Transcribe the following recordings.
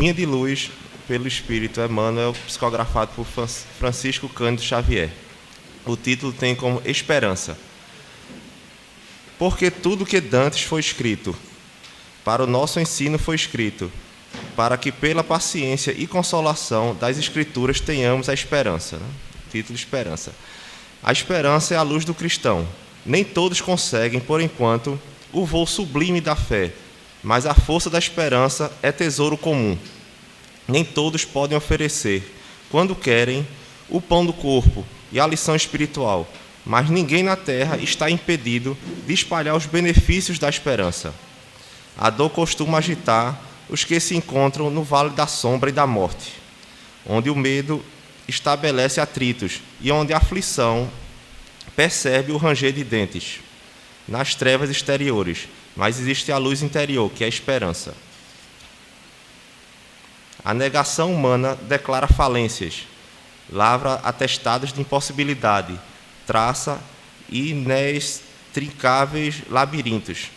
Vinha de Luz, pelo Espírito Emmanuel, psicografado por Francisco Cândido Xavier. O título tem como Esperança. Porque tudo que dantes foi escrito, para o nosso ensino foi escrito, para que pela paciência e consolação das Escrituras tenhamos a esperança. Título Esperança. A esperança é a luz do cristão. Nem todos conseguem, por enquanto, o voo sublime da fé, mas a força da esperança é tesouro comum. Nem todos podem oferecer, quando querem, o pão do corpo e a lição espiritual, mas ninguém na terra está impedido de espalhar os benefícios da esperança. A dor costuma agitar os que se encontram no vale da sombra e da morte, onde o medo estabelece atritos e onde a aflição percebe o ranger de dentes nas trevas exteriores, mas existe a luz interior, que é a esperança. A negação humana declara falências, lavra atestados de impossibilidade, traça inextricáveis labirintos.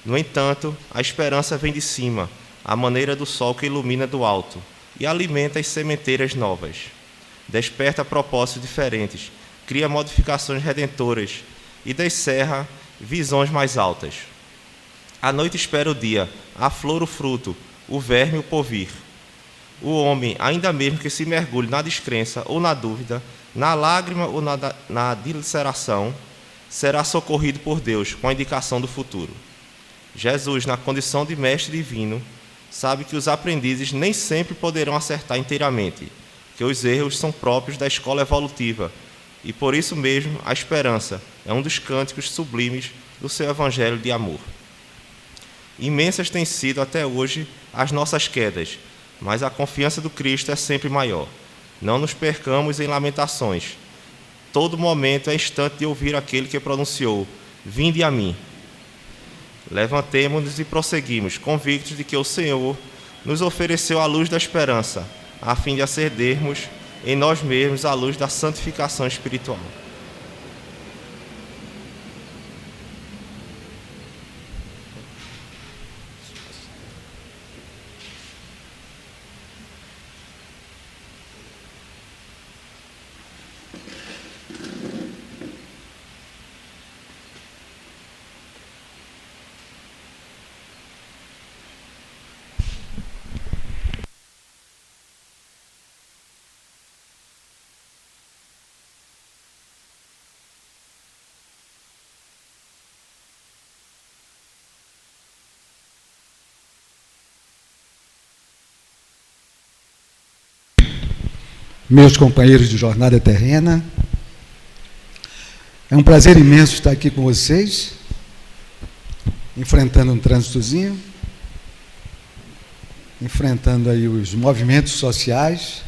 No entanto, a esperança vem de cima, à maneira do sol que ilumina do alto, e alimenta as sementeiras novas. Desperta propósitos diferentes, cria modificações redentoras e descerra visões mais altas. A noite espera o dia, a flor o fruto, o verme o porvir. O homem, ainda mesmo que se mergulhe na descrença ou na dúvida, na lágrima ou na dilaceração, será socorrido por Deus com a indicação do futuro. Jesus, na condição de mestre divino, sabe que os aprendizes nem sempre poderão acertar inteiramente, que os erros são próprios da escola evolutiva, e por isso mesmo a esperança é um dos cânticos sublimes do seu evangelho de amor. Imensas têm sido até hoje as nossas quedas, mas a confiança do Cristo é sempre maior. Não nos percamos em lamentações. Todo momento é instante de ouvir aquele que pronunciou: vinde a mim. Levantemo-nos e prosseguimos, convictos de que o Senhor nos ofereceu a luz da esperança, a fim de acendermos em nós mesmos a luz da santificação espiritual. Meus companheiros de jornada terrena, é um prazer imenso estar aqui com vocês, enfrentando um trânsitozinho, enfrentando aí os movimentos sociais.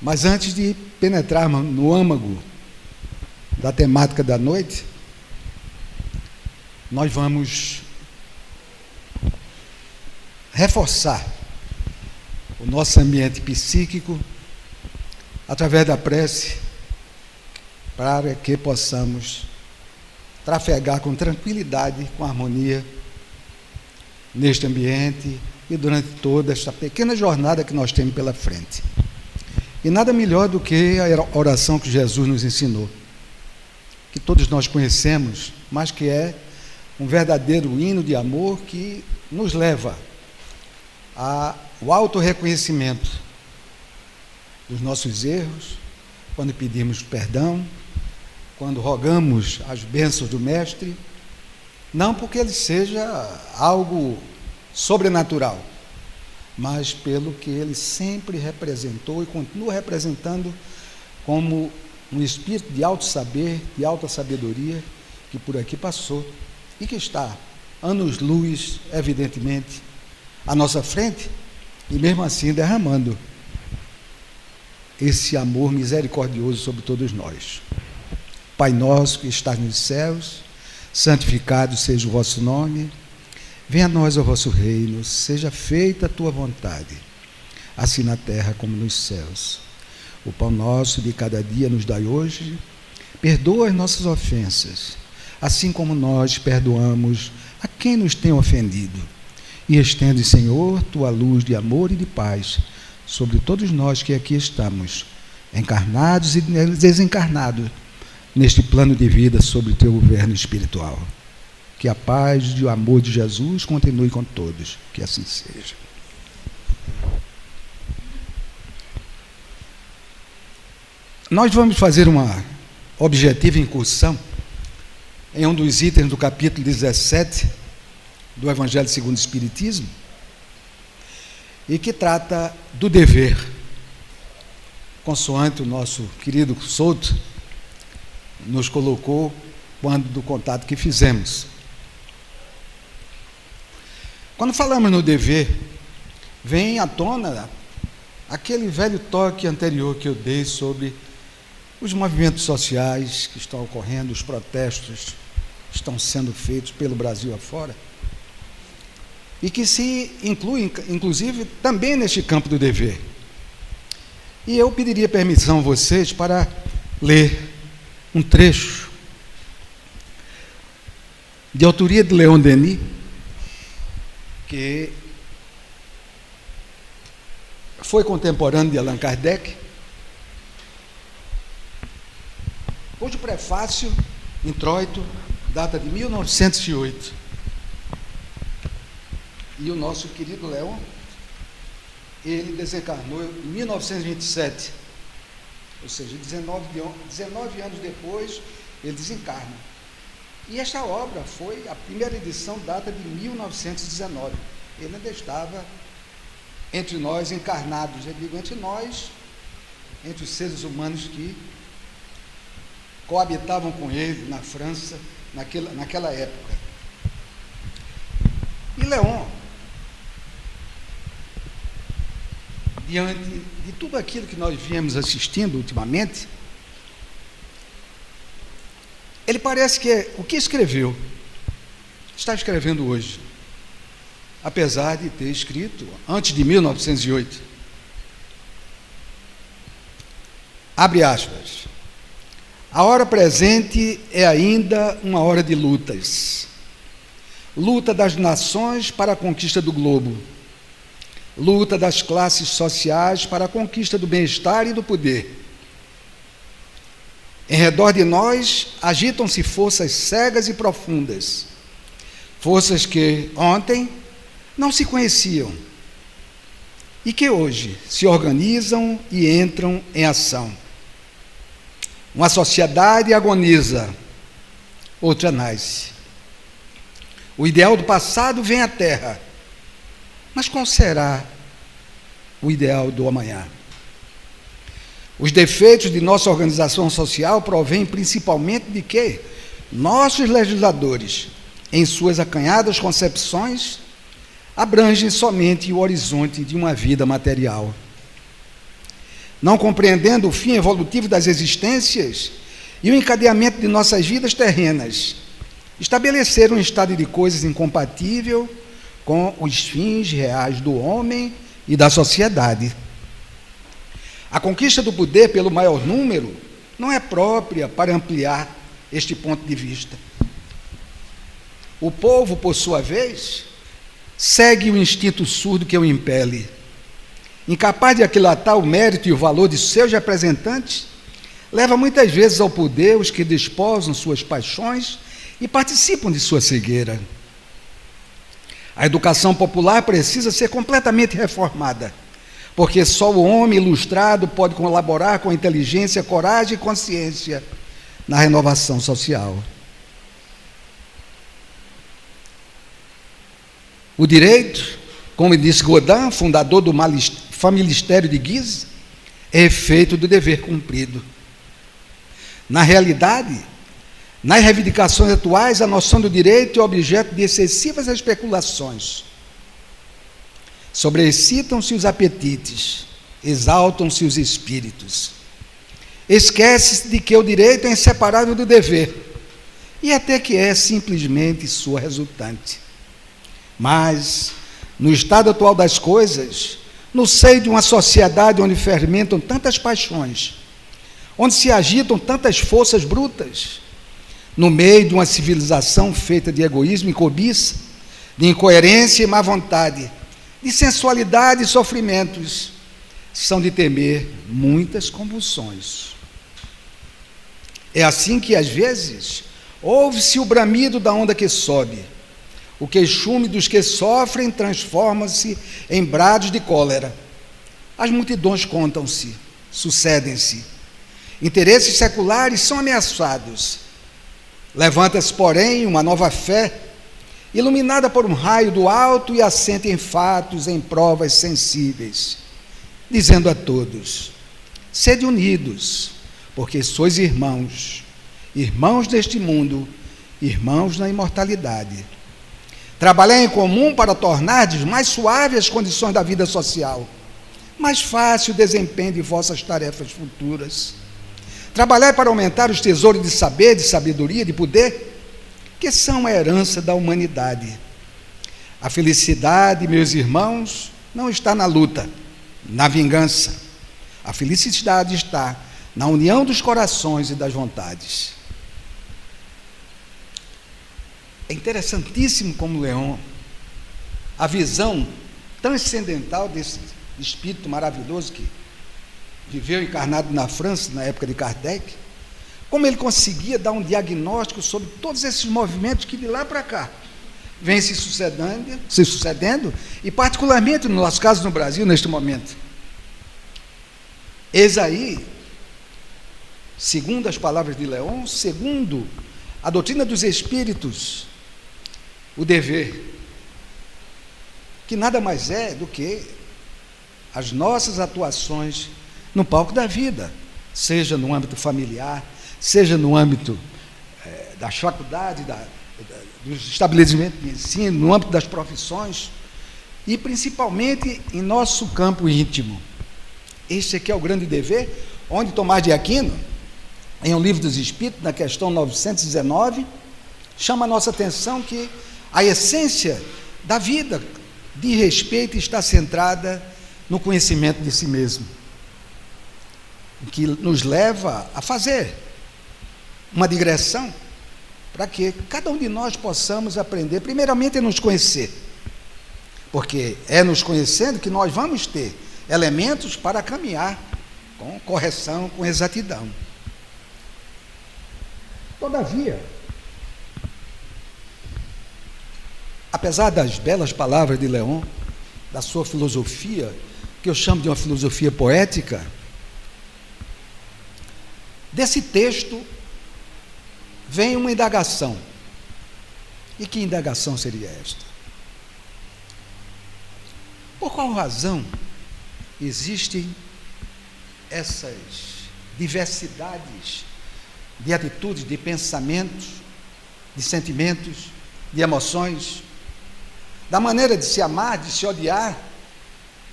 Mas antes de penetrarmos no âmago da temática da noite, nós vamos reforçar o nosso ambiente psíquico através da prece, para que possamos trafegar com tranquilidade, com harmonia neste ambiente e durante toda esta pequena jornada que nós temos pela frente. E nada melhor do que a oração que Jesus nos ensinou, que todos nós conhecemos, mas que é um verdadeiro hino de amor que nos leva ao autorreconhecimento dos nossos erros, quando pedimos perdão, quando rogamos as bênçãos do Mestre, não porque ele seja algo sobrenatural, mas pelo que ele sempre representou e continua representando como um espírito de alto saber, de alta sabedoria, que por aqui passou e que está anos-luz, evidentemente, à nossa frente, e mesmo assim derramando esse amor misericordioso sobre todos nós. Pai nosso que estás nos céus, santificado seja o vosso nome, venha a nós o vosso reino, seja feita a tua vontade, assim na terra como nos céus. O pão nosso de cada dia nos dai hoje, perdoa as nossas ofensas, assim como nós perdoamos a quem nos tem ofendido. e estende, Senhor, tua luz de amor e de paz sobre todos nós que aqui estamos, encarnados e desencarnados, neste plano de vida sob o teu governo espiritual. Que a paz e o amor de Jesus continue com todos, que assim seja. Nós vamos fazer uma objetiva incursão em um dos itens do capítulo 17 do Evangelho segundo o Espiritismo, e que trata do dever, consoante o nosso querido Souto nos colocou quando do contato que fizemos. Quando falamos no dever, vem à tona aquele velho toque anterior que eu dei sobre os movimentos sociais que estão ocorrendo, os protestos que estão sendo feitos pelo Brasil afora, e que se incluem, inclusive, também neste campo do dever. E eu pediria permissão a vocês para ler um trecho de autoria de Leon Denis, que foi contemporâneo de Allan Kardec, cujo prefácio, introito, data de 1908. E o nosso querido Leon, ele desencarnou em 1927, ou seja, 19 anos depois, ele desencarna. E esta obra foi, a primeira edição data de 1919. Ele ainda estava entre nós encarnados, eu digo entre nós, entre os seres humanos que coabitavam com ele na França, naquela época. E Leon, diante de tudo aquilo que nós viemos assistindo ultimamente, ele parece que o que escreveu, está escrevendo hoje, apesar de ter escrito antes de 1908. Abre aspas. A hora presente é ainda uma hora de lutas. Luta das nações para a conquista do globo. Luta das classes sociais para a conquista do bem-estar e do poder. Em redor de nós agitam-se forças cegas e profundas, forças que ontem não se conheciam e que hoje se organizam e entram em ação. Uma sociedade agoniza, outra nasce. O ideal do passado vem à Terra, mas qual será o ideal do amanhã? Os defeitos de nossa organização social provêm principalmente de que nossos legisladores, em suas acanhadas concepções, abrangem somente o horizonte de uma vida material. Não compreendendo o fim evolutivo das existências e o encadeamento de nossas vidas terrenas, estabeleceram um estado de coisas incompatível com os fins reais do homem e da sociedade. A conquista do poder pelo maior número não é própria para ampliar este ponto de vista. O povo, por sua vez, segue o instinto surdo que o impele. Incapaz de aquilatar o mérito e o valor de seus representantes, leva muitas vezes ao poder os que desposam suas paixões e participam de sua cegueira. A educação popular precisa ser completamente reformada, porque só o homem ilustrado pode colaborar com inteligência, coragem e consciência na renovação social. O direito, como disse Godin, fundador do Familistério de Guise, é efeito do dever cumprido. Na realidade, nas reivindicações atuais, a noção do direito é objeto de excessivas especulações. Sobreexcitam-se os apetites, exaltam-se os espíritos. Esquece-se de que o direito é inseparável do dever, e até que é simplesmente sua resultante. Mas, no estado atual das coisas, no seio de uma sociedade onde fermentam tantas paixões, onde se agitam tantas forças brutas, no meio de uma civilização feita de egoísmo e cobiça, de incoerência e má vontade, de sensualidade e sofrimentos, são de temer muitas convulsões. É assim que, às vezes, ouve-se o bramido da onda que sobe. O queixume dos que sofrem transforma-se em brados de cólera. As multidões contam-se, sucedem-se. Interesses seculares são ameaçados. Levanta-se, porém, uma nova fé, iluminada por um raio do alto e assenta em fatos, em provas sensíveis, dizendo a todos: sede unidos, porque sois irmãos, irmãos deste mundo, irmãos na imortalidade. Trabalhai em comum para tornardes mais suaves as condições da vida social, mais fácil o desempenho de vossas tarefas futuras. Trabalhai para aumentar os tesouros de saber, de sabedoria, de poder, que são a herança da humanidade. A felicidade, meus irmãos, não está na luta, na vingança. A felicidade está na união dos corações e das vontades. É interessantíssimo como Leon, a visão transcendental desse espírito maravilhoso que viveu encarnado na França, na época de Kardec, como ele conseguia dar um diagnóstico sobre todos esses movimentos que de lá para cá vêm se sucedendo, e particularmente no nosso caso no Brasil, neste momento. Eis aí, segundo as palavras de Leon, segundo a doutrina dos espíritos, o dever, que nada mais é do que as nossas atuações no palco da vida, seja no âmbito familiar, seja no âmbito das faculdades, dos estabelecimentos de ensino, no âmbito das profissões, e principalmente em nosso campo íntimo. Este aqui é o grande dever, onde Tomás de Aquino, em O Livro dos Espíritos, na questão 919, chama a nossa atenção que a essência da vida de respeito está centrada no conhecimento de si mesmo, que nos leva a fazer uma digressão para que cada um de nós possamos aprender, primeiramente, a nos conhecer, porque é nos conhecendo que nós vamos ter elementos para caminhar com correção, com exatidão. Todavia, apesar das belas palavras de Leon, da sua filosofia, que eu chamo de uma filosofia poética, desse texto vem uma indagação. E que indagação seria esta? Por qual razão existem essas diversidades de atitudes, de pensamentos, de sentimentos, de emoções, da maneira de se amar, de se odiar?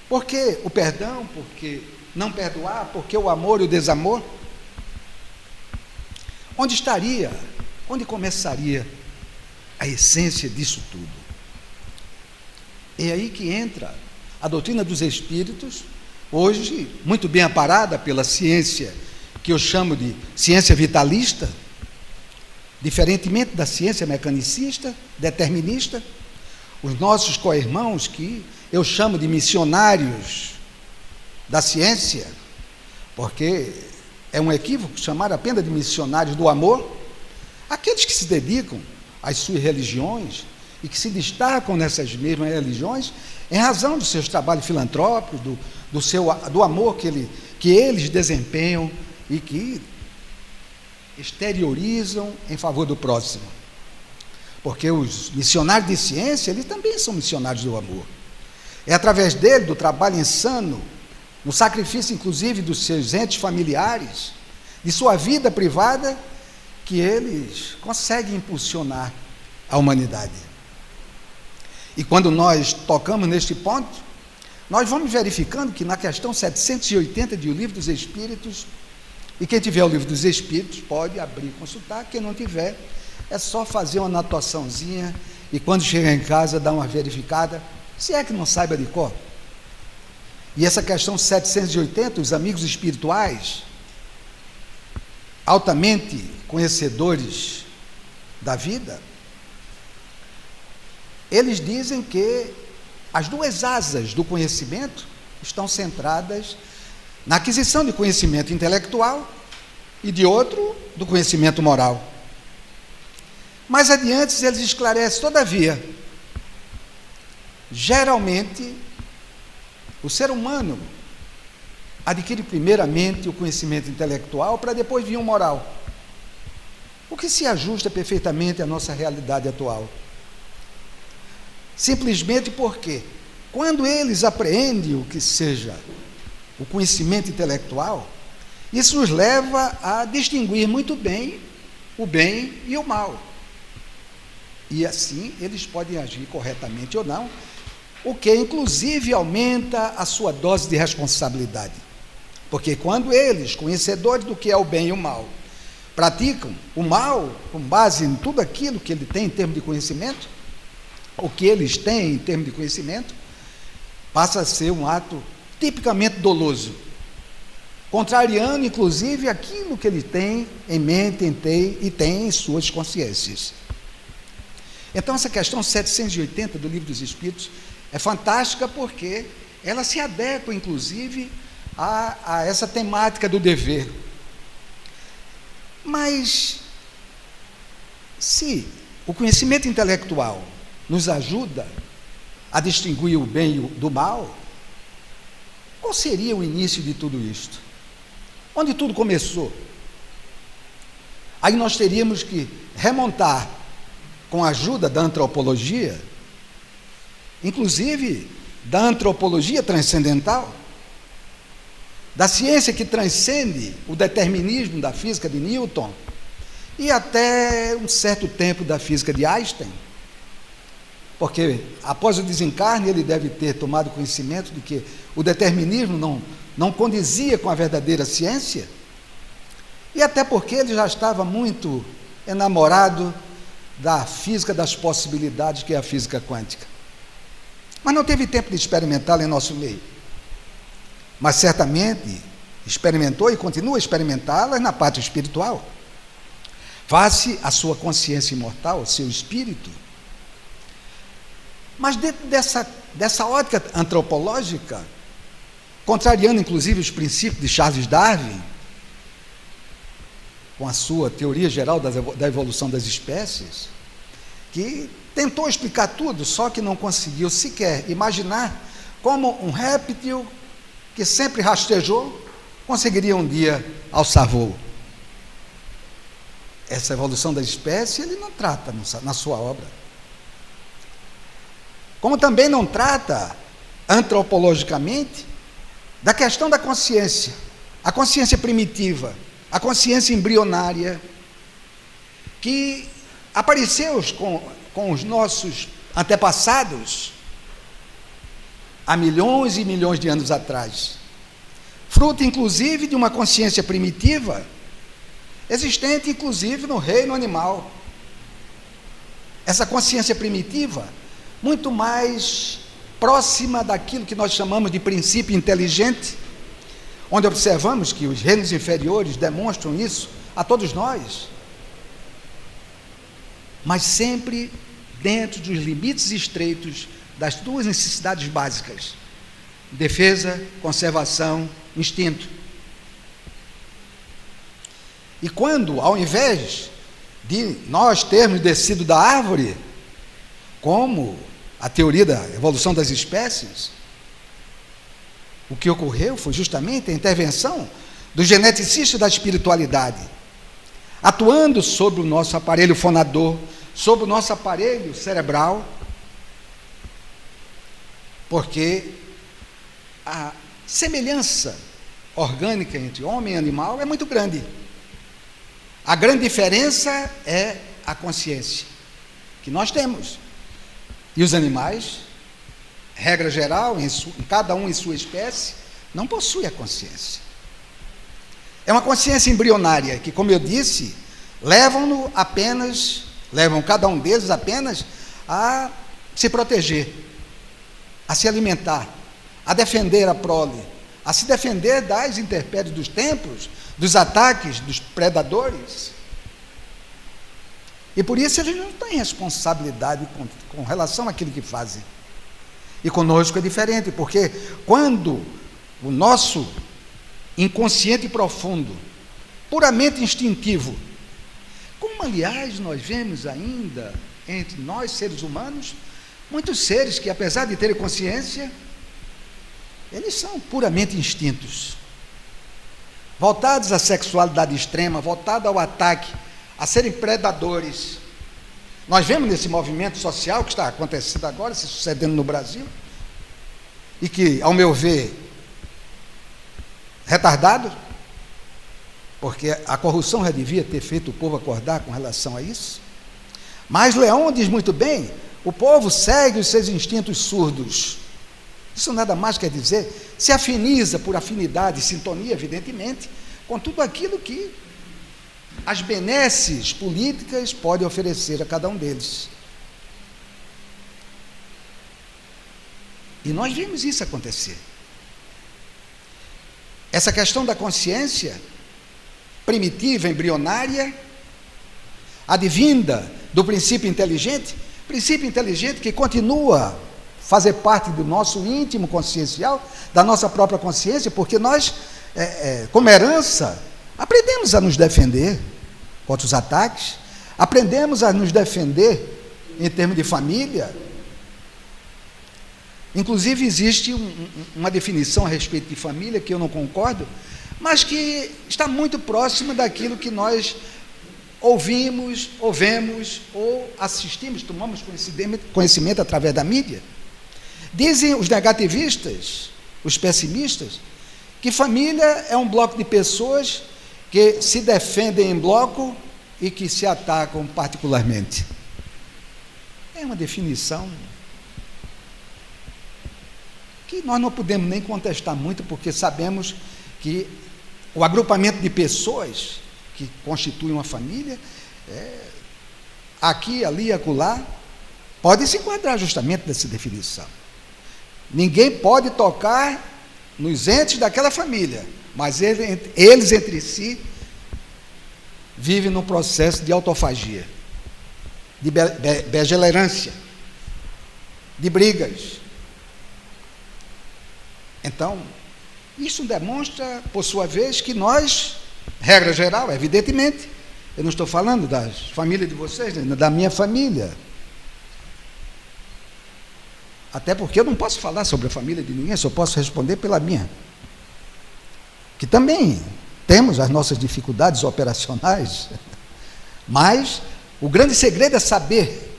Por que o perdão? Por que não perdoar? Por que o amor e o desamor? Onde começaria a essência disso tudo? É aí que entra a doutrina dos espíritos, hoje muito bem amparada pela ciência, que eu chamo de ciência vitalista, diferentemente da ciência mecanicista, determinista. Os nossos co-irmãos, que eu chamo de missionários da ciência, porque é um equívoco chamar apenas de missionários do amor aqueles que se dedicam às suas religiões e que se destacam nessas mesmas religiões em razão dos seus trabalhos filantrópicos, do amor que eles desempenham e que exteriorizam em favor do próximo. Porque os missionários de ciência, eles também são missionários do amor. É através dele, do trabalho insano, no sacrifício inclusive dos seus entes familiares, de sua vida privada, que eles conseguem impulsionar a humanidade. E quando nós tocamos neste ponto, nós vamos verificando que na questão 780 de O Livro dos Espíritos, e quem tiver o Livro dos Espíritos pode abrir e consultar, quem não tiver, é só fazer uma anotaçãozinha e quando chegar em casa dar uma verificada, se é que não saiba de cor. E essa questão 780, os amigos espirituais, altamente conhecedores da vida, eles dizem que as duas asas do conhecimento estão centradas na aquisição de conhecimento intelectual e de outro, do conhecimento moral. Mais adiante, eles esclarecem, todavia, geralmente, o ser humano adquire primeiramente o conhecimento intelectual para depois vir o moral, o que se ajusta perfeitamente à nossa realidade atual. Simplesmente porque, quando eles apreendem o que seja o conhecimento intelectual, isso os leva a distinguir muito bem o bem e o mal. E assim eles podem agir corretamente ou não, o que inclusive aumenta a sua dose de responsabilidade. Porque quando eles, conhecedores do que é o bem e o mal, praticam o mal com base em tudo aquilo que ele tem em termos de conhecimento, o que eles têm em termos de conhecimento, passa a ser um ato tipicamente doloso, contrariando inclusive aquilo que ele tem em mente e tem em suas consciências. Então essa questão 780 do Livro dos Espíritos é fantástica porque ela se adequa inclusive a essa temática do dever. Mas se o conhecimento intelectual nos ajuda a distinguir o bem do mal, qual seria o início de tudo isto? Onde tudo começou? Aí nós teríamos que remontar, com a ajuda da antropologia, inclusive da antropologia transcendental, da ciência que transcende o determinismo da física de Newton e até um certo tempo da física de Einstein, porque após o desencarne ele deve ter tomado conhecimento de que o determinismo não condizia com a verdadeira ciência, e até porque ele já estava muito enamorado da física das possibilidades, que é a física quântica. Mas não teve tempo de experimentá-la em nosso meio. Mas certamente experimentou e continua a experimentá-la na parte espiritual, face à sua consciência imortal, ao seu espírito. Mas dentro dessa ótica antropológica, contrariando inclusive os princípios de Charles Darwin, com a sua teoria geral da evolução das espécies, que tentou explicar tudo, só que não conseguiu sequer imaginar como um réptil que sempre rastejou conseguiria um dia alçar voo. Essa evolução das espécies ele não trata na sua obra. Como também não trata antropologicamente da questão da consciência, a consciência primitiva, a consciência embrionária, que apareceu com os nossos antepassados há milhões e milhões de anos atrás, fruto inclusive de uma consciência primitiva, existente inclusive no reino animal. Essa consciência primitiva, muito mais próxima daquilo que nós chamamos de princípio inteligente, onde observamos que os reinos inferiores demonstram isso a todos nós, mas sempre dentro dos limites estreitos das duas necessidades básicas: defesa, conservação, instinto. E quando, ao invés de nós termos descido da árvore, como a teoria da evolução das espécies, o que ocorreu foi justamente a intervenção do geneticista da espiritualidade, atuando sobre o nosso aparelho fonador, sobre o nosso aparelho cerebral, porque a semelhança orgânica entre homem e animal é muito grande. A grande diferença é a consciência que nós temos. E os animais, regra geral, cada um em sua espécie, não possui a consciência. É uma consciência embrionária que, como eu disse, levam cada um deles apenas a se proteger, a se alimentar, a defender a prole, a se defender das intempéries dos tempos, dos ataques dos predadores. E por isso eles não têm responsabilidade com relação àquilo que fazem. E conosco é diferente, porque quando o nosso inconsciente profundo, puramente instintivo, como aliás nós vemos ainda entre nós seres humanos, muitos seres que apesar de terem consciência, eles são puramente instintos, voltados à sexualidade extrema, voltados ao ataque, a serem predadores. Nós vemos nesse movimento social que está acontecendo agora, se sucedendo no Brasil, e que, ao meu ver, retardado, porque a corrupção já devia ter feito o povo acordar com relação a isso. Mas Leão diz muito bem, o povo segue os seus instintos surdos. Isso nada mais quer dizer, se afiniza por afinidade, sintonia, evidentemente, com tudo aquilo que as benesses políticas podem oferecer a cada um deles. E nós vimos isso acontecer. Essa questão da consciência primitiva, embrionária, advinda do princípio inteligente que continua a fazer parte do nosso íntimo consciencial, da nossa própria consciência, porque nós, como herança, aprendemos a nos defender contra os ataques, aprendemos a nos defender em termos de família. Inclusive existe uma definição a respeito de família que eu não concordo, mas que está muito próxima daquilo que nós ouvimos, ouvemos ou assistimos, tomamos conhecimento através da mídia. Dizem os negativistas, os pessimistas, que família é um bloco de pessoas que se defendem em bloco e que se atacam particularmente. É uma definição que nós não podemos nem contestar muito, porque sabemos que o agrupamento de pessoas que constituem uma família, aqui, ali, acolá, pode se enquadrar justamente nessa definição. Ninguém pode tocar nos entes daquela família, mas eles entre si vivem num processo de autofagia, de beligerância, de brigas. Então, isso demonstra, por sua vez, que nós, regra geral, evidentemente, eu não estou falando das famílias de vocês, da minha família, até porque eu não posso falar sobre a família de ninguém, só posso responder pela minha, que também temos as nossas dificuldades operacionais, mas o grande segredo é saber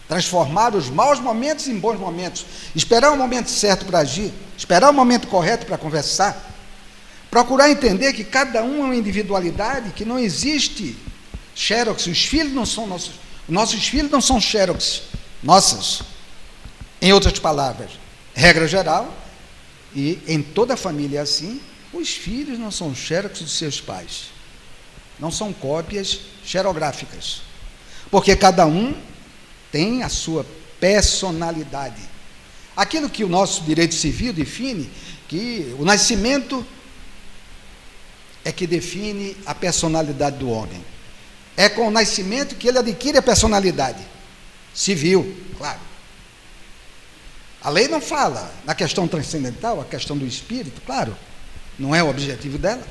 transformar os maus momentos em bons momentos, esperar o momento certo para agir, esperar o momento correto para conversar, procurar entender que cada um é uma individualidade, que não existe xerox, os filhos não são nossos filhos não são xerox, nossas. Em outras palavras, regra geral, e em toda a família é assim, os filhos não são xerox dos seus pais, não são cópias xerográficas, porque cada um tem a sua personalidade. Aquilo que o nosso direito civil define, que o nascimento é que define a personalidade do homem. É com o nascimento que ele adquire a personalidade civil, claro. A lei não fala na questão transcendental, a questão do espírito, claro, não é o objetivo dela.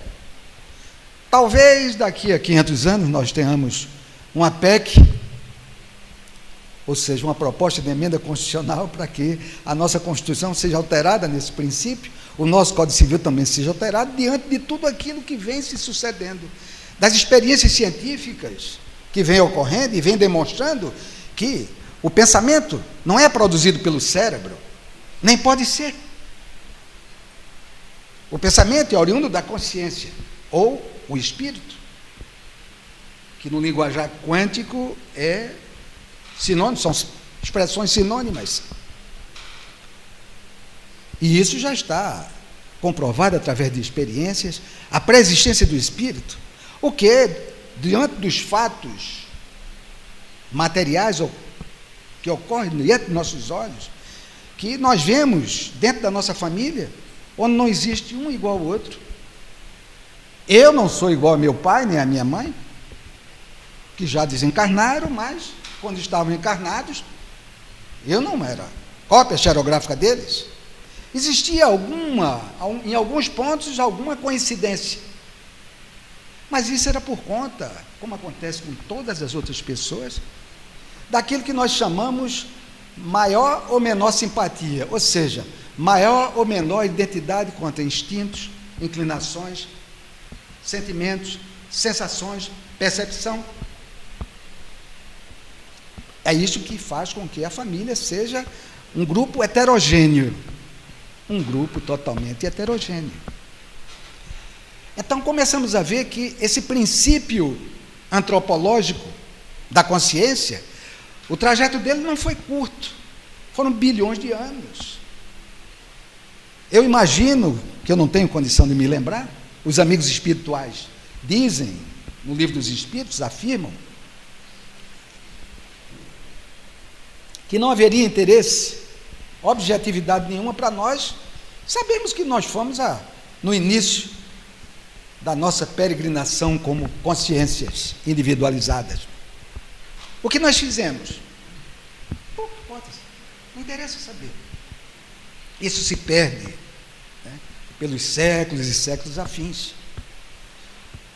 Talvez daqui a 500 anos nós tenhamos uma PEC, ou seja, uma proposta de emenda constitucional para que a nossa Constituição seja alterada nesse princípio, o nosso Código Civil também seja alterado, diante de tudo aquilo que vem se sucedendo, das experiências científicas que vem ocorrendo e vem demonstrando que o pensamento não é produzido pelo cérebro, nem pode ser. O pensamento é oriundo da consciência, ou o espírito, que no linguajar quântico é sinônimo, são expressões sinônimas. E isso já está comprovado através de experiências, a pré-existência do espírito, o que, diante dos fatos materiais que ocorrem diante dos nossos olhos, que nós vemos dentro da nossa família, onde não existe um igual ao outro. Eu não sou igual ao meu pai, nem à minha mãe. que já desencarnaram, mas quando estavam encarnados, eu não era cópia xerográfica deles. Existia em alguns pontos, alguma coincidência. Mas isso era por conta, como acontece com todas as outras pessoas, daquilo que nós chamamos maior ou menor simpatia, ou seja, maior ou menor identidade quanto a instintos, inclinações, sentimentos, sensações, percepção. É isso que faz com que a família seja um grupo heterogêneo, um grupo totalmente heterogêneo. Então começamos a ver que esse princípio antropológico da consciência, o trajeto dele não foi curto, foram bilhões de anos. Eu imagino, que eu não tenho condição de me lembrar, os amigos espirituais dizem, no Livro dos Espíritos, afirmam, que não haveria interesse, objetividade nenhuma para nós. Sabemos que nós fomos no início da nossa peregrinação como consciências individualizadas. O que nós fizemos? Pouco importa, não interessa saber. Isso se perde, né, pelos séculos e séculos afins.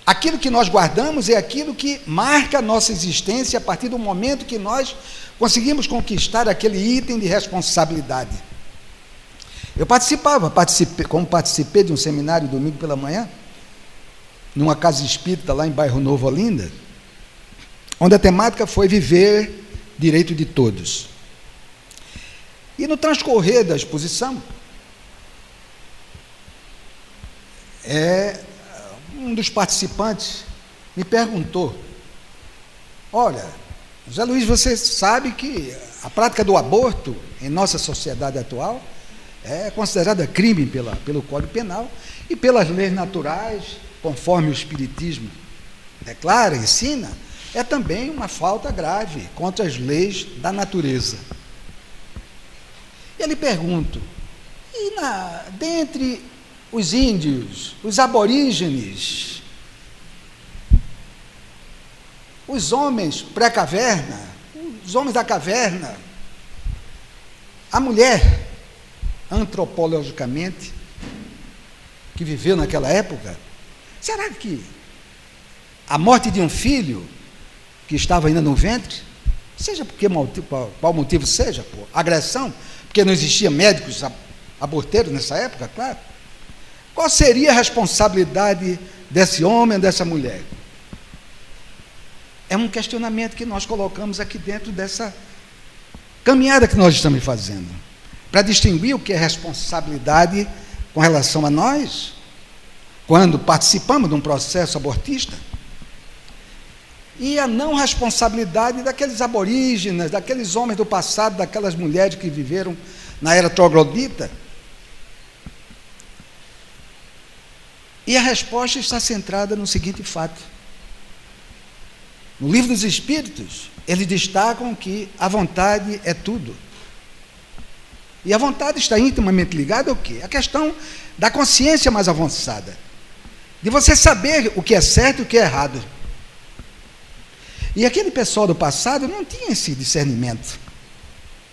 Aquilo que nós guardamos é aquilo que marca a nossa existência a partir do momento que nós conseguimos conquistar aquele item de responsabilidade. Eu participei de um seminário domingo pela manhã, numa casa espírita lá em Bairro Novo, Olinda, onde a temática foi viver direito de todos. E no transcorrer da exposição, um dos participantes me perguntou: olha, José Luiz, você sabe que a prática do aborto em nossa sociedade atual é considerada crime pelo Código Penal e pelas leis naturais, conforme o Espiritismo declara, ensina, é também uma falta grave contra as leis da natureza. E eu lhe pergunto, dentre os índios, os aborígenes, os homens pré-caverna, os homens da caverna, a mulher, antropologicamente, que viveu naquela época, será que a morte de um filho que estava ainda no ventre, seja porque qual motivo seja, por agressão, porque não existia médicos aborteiros nessa época, claro, qual seria a responsabilidade desse homem, dessa mulher? É um questionamento que nós colocamos aqui dentro dessa caminhada que nós estamos fazendo, para distinguir o que é responsabilidade com relação a nós, quando participamos de um processo abortista, e a não responsabilidade daqueles aborígenes, daqueles homens do passado, daquelas mulheres que viveram na era troglodita. E a resposta está centrada no seguinte fato. No Livro dos Espíritos, eles destacam que a vontade é tudo. E a vontade está intimamente ligada ao quê? A questão da consciência mais avançada, de você saber o que é certo e o que é errado. E aquele pessoal do passado não tinha esse discernimento.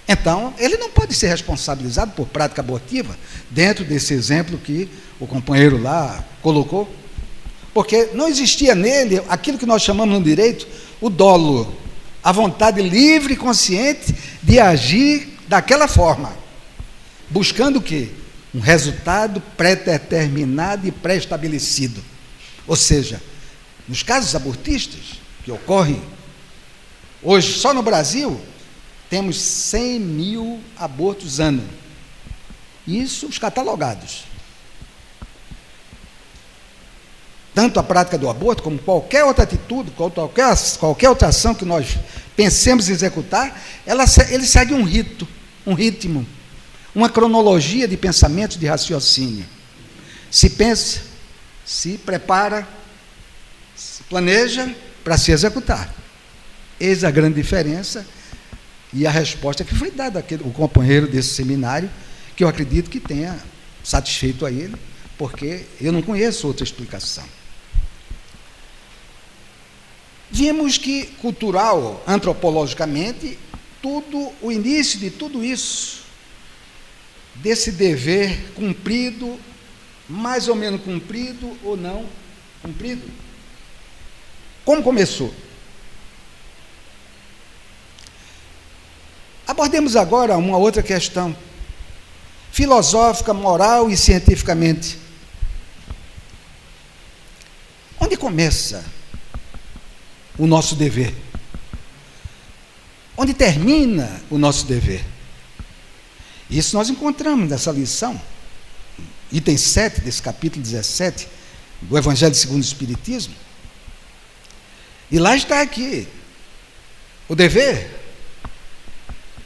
Então, ele não pode ser responsabilizado por prática abortiva, dentro desse exemplo que o companheiro lá colocou, porque não existia nele aquilo que nós chamamos no direito o dolo, a vontade livre e consciente de agir daquela forma, buscando o quê? Um resultado pré-determinado e pré-estabelecido. Ou seja, nos casos abortistas que ocorrem hoje, só no Brasil, temos 100 mil abortos ano. Isso os catalogados. Tanto a prática do aborto, como qualquer outra atitude, qualquer outra ação que nós pensemos em executar, ele segue um rito, um ritmo, uma cronologia de pensamentos, de raciocínio. Se pensa, se prepara, se planeja para se executar. Eis a grande diferença e a resposta que foi dada ao companheiro desse seminário, que eu acredito que tenha satisfeito a ele, porque eu não conheço outra explicação. vimos que, cultural, antropologicamente, o início de tudo isso, desse dever cumprido, mais ou menos cumprido ou não cumprido, como começou? Abordemos agora uma outra questão, filosófica, moral e cientificamente. Onde começa o nosso dever? Onde termina o nosso dever? Isso nós encontramos nessa lição, item 7 desse capítulo 17, do Evangelho segundo o Espiritismo. E lá está aqui, o dever,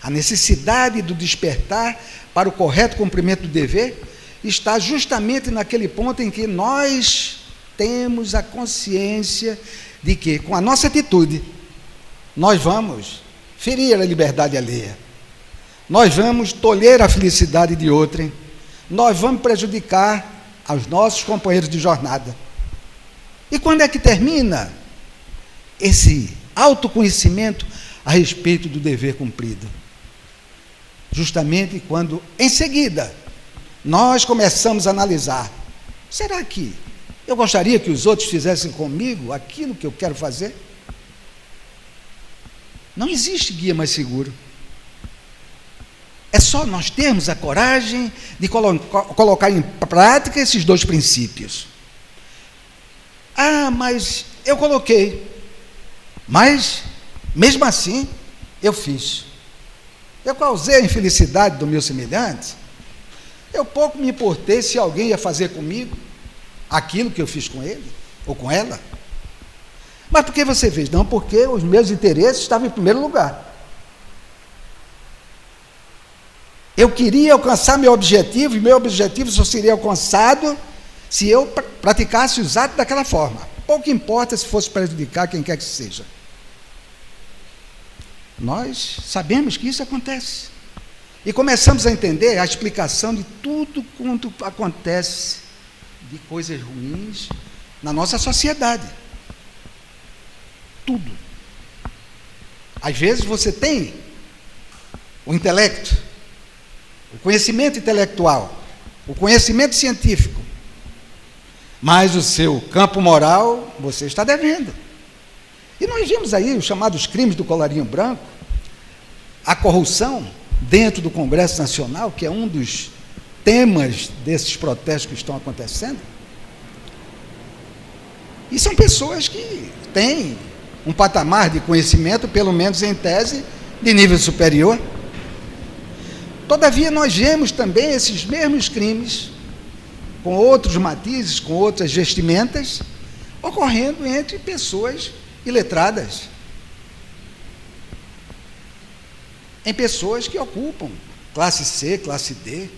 a necessidade do despertar para o correto cumprimento do dever, está justamente naquele ponto em que nós temos a consciência de que, com a nossa atitude, nós vamos ferir a liberdade alheia, nós vamos tolher a felicidade de outrem, nós vamos prejudicar aos nossos companheiros de jornada. E quando é que termina esse autoconhecimento a respeito do dever cumprido? Justamente quando, em seguida, nós começamos a analisar: será que eu gostaria que os outros fizessem comigo aquilo que eu quero fazer? Não existe guia mais seguro. É só nós termos a coragem de colocar em prática esses dois princípios. Ah, mas eu coloquei, mas mesmo assim eu fiz. Eu causei a infelicidade do meu semelhante. Eu pouco me importei se alguém ia fazer comigo aquilo que eu fiz com ele ou com ela. Mas por que você fez? Não, porque os meus interesses estavam em primeiro lugar. Eu queria alcançar meu objetivo, e meu objetivo só seria alcançado se eu praticasse os atos daquela forma. Pouco importa se fosse prejudicar quem quer que seja. Nós sabemos que isso acontece. E começamos a entender a explicação de tudo quanto acontece de coisas ruins na nossa sociedade. Tudo. Às vezes você tem o intelecto, o conhecimento intelectual, o conhecimento científico, mas o seu campo moral você está devendo. E nós vimos aí os chamados crimes do colarinho branco, a corrupção dentro do Congresso Nacional, que é um dos temas desses protestos que estão acontecendo. E são pessoas que têm um patamar de conhecimento, pelo menos em tese, de nível superior. Todavia, nós vemos também esses mesmos crimes, com outros matizes, com outras vestimentas, ocorrendo entre pessoas iletradas, em pessoas que ocupam classe C, classe D,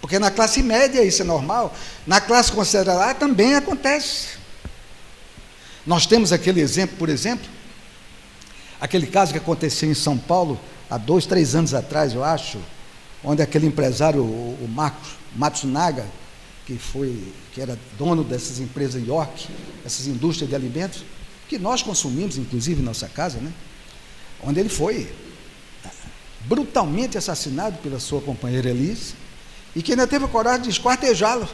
porque na classe média isso é normal, na classe considerada também acontece. Nós temos aquele exemplo, por exemplo, aquele caso que aconteceu em São Paulo há 2, 3 anos atrás, eu acho, onde aquele empresário, o Matsunaga, que era dono dessas empresas York, essas indústrias de alimentos, que nós consumimos, inclusive, em nossa casa, né? Onde ele foi brutalmente assassinado pela sua companheira Elise, e que ainda teve a coragem de esquartejá-lo.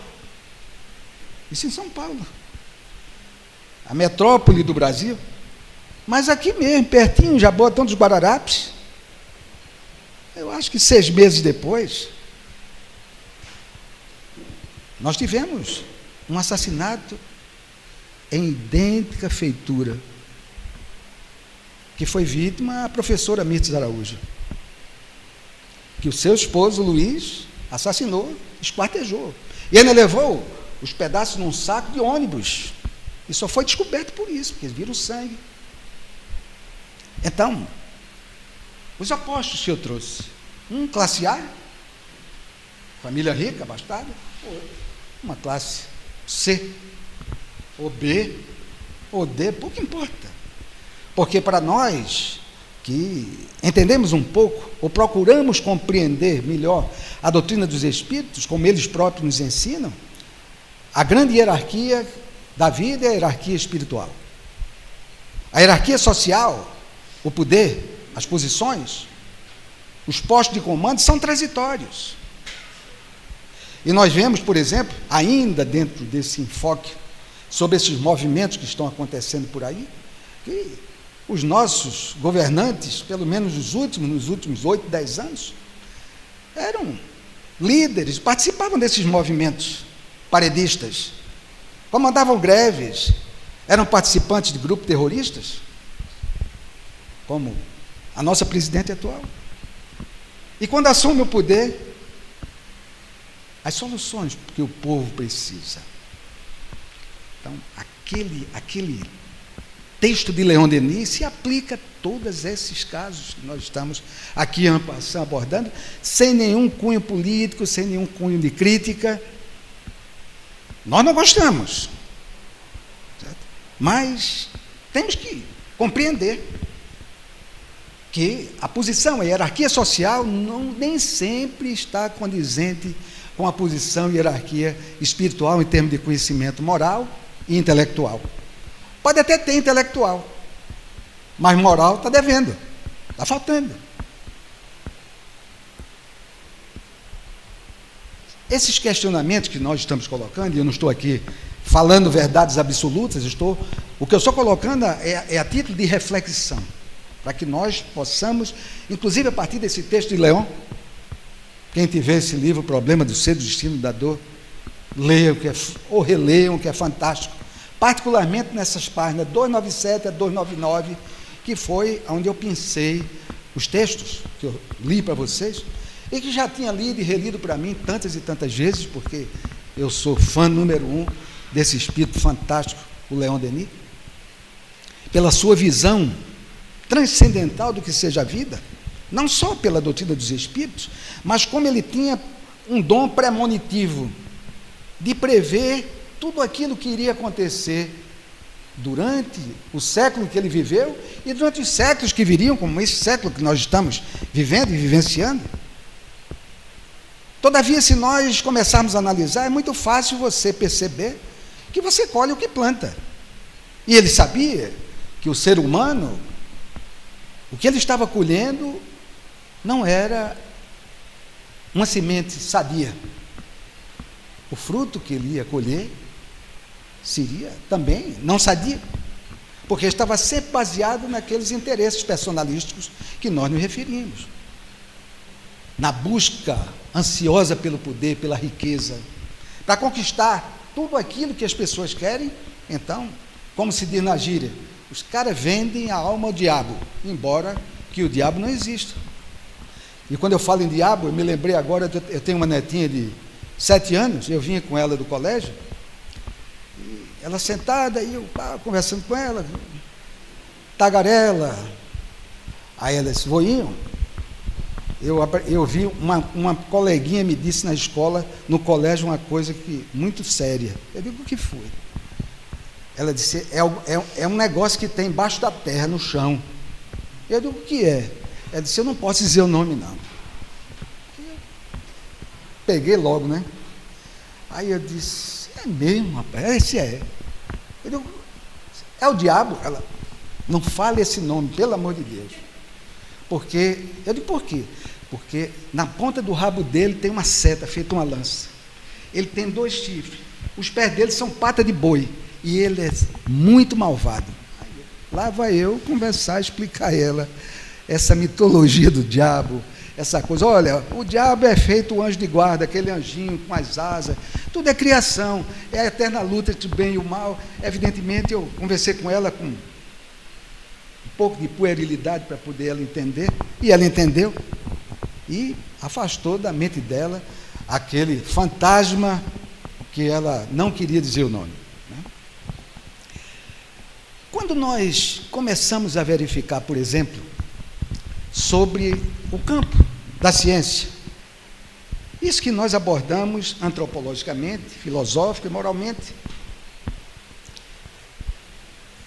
Isso em São Paulo, a metrópole do Brasil. Mas aqui mesmo, pertinho, Jaboatão dos Guararapes, eu acho que 6 meses depois, nós tivemos um assassinato em idêntica feitura, que foi vítima a professora Mirtes Araújo, que o seu esposo Luiz assassinou, esquartejou, e ainda levou os pedaços num saco de ônibus, e só foi descoberto por isso, porque eles viram sangue. Então, os opostos que eu trouxe, classe A, família rica, abastada, uma classe C, ou B, ou D, pouco importa, porque para nós que entendemos um pouco, ou procuramos compreender melhor a doutrina dos Espíritos, como eles próprios nos ensinam, a grande hierarquia da vida é a hierarquia espiritual. A hierarquia social, o poder, as posições, os postos de comando são transitórios. E nós vemos, por exemplo, ainda dentro desse enfoque sobre esses movimentos que estão acontecendo por aí, que os nossos governantes, pelo menos nos últimos 8, 10 anos, eram líderes, participavam desses movimentos paredistas, comandavam greves, eram participantes de grupos terroristas, como a nossa presidente atual. E quando assume o poder, as soluções que o povo precisa. Então, aquele texto de Leon Denis se aplica a todos esses casos que nós estamos aqui abordando, sem nenhum cunho político, sem nenhum cunho de crítica. Nós não gostamos, certo? Mas temos que compreender que a posição, a hierarquia social nem sempre está condizente com a posição e hierarquia espiritual em termos de conhecimento moral e intelectual. Pode até ter intelectual, mas moral está devendo, está faltando. Esses questionamentos que nós estamos colocando, e eu não estou aqui falando verdades absolutas, o que eu estou colocando é a título de reflexão, para que nós possamos, inclusive a partir desse texto de Leon, quem tiver esse livro, O Problema do Ser, do Destino da Dor, leiam, ou releiam, que é fantástico, particularmente nessas páginas 297 a 299, que foi onde eu pensei os textos que eu li para vocês, e que já tinha lido e relido para mim tantas e tantas vezes, porque eu sou fã número 1 desse espírito fantástico, o Leon Denis, pela sua visão transcendental do que seja a vida, não só pela doutrina dos espíritos, mas como ele tinha um dom premonitivo de prever tudo aquilo que iria acontecer durante o século que ele viveu e durante os séculos que viriam, como esse século que nós estamos vivendo e vivenciando. Todavia, se nós começarmos a analisar, é muito fácil você perceber que você colhe o que planta. E ele sabia que o ser humano, o que ele estava colhendo, não era uma semente sadia. O fruto que ele ia colher seria também não sadio, porque estava sempre baseado naqueles interesses personalísticos que nós nos referimos, na busca ansiosa pelo poder, pela riqueza, para conquistar tudo aquilo que as pessoas querem. Então, como se diz na gíria, os caras vendem a alma ao diabo, embora que o diabo não exista. E quando eu falo em diabo, eu me lembrei agora, eu tenho uma netinha de 7 anos, eu vinha com ela do colégio, e ela sentada, e eu conversando com ela, tagarela. Aí ela disse: voinho, eu vi uma coleguinha me disse na escola, no colégio, uma coisa muito séria. Eu digo: o que foi? Ela disse: é um negócio que tem embaixo da terra, no chão. Eu digo: o que é? Ela disse: eu não posso dizer o nome, não. Peguei logo, né? Aí eu disse: é mesmo, rapaz, esse é. Eu digo: é o diabo? Ela: não fale esse nome, pelo amor de Deus. Porque, eu digo: por quê? Porque na ponta do rabo dele tem uma seta, feita uma lança. Ele tem 2 chifres. Os pés dele são pata de boi. E ele é muito malvado. Aí, lá vai eu conversar, explicar a ela essa mitologia do diabo, essa coisa. Olha, o diabo é feito o anjo de guarda, aquele anjinho com as asas, tudo é criação, é a eterna luta entre o bem e o mal. Evidentemente, eu conversei com ela com um pouco de puerilidade para poder ela entender, e ela entendeu, e afastou da mente dela aquele fantasma que ela não queria dizer o nome. Quando nós começamos a verificar, por exemplo, sobre o campo da ciência, isso que nós abordamos antropologicamente, filosófica e moralmente,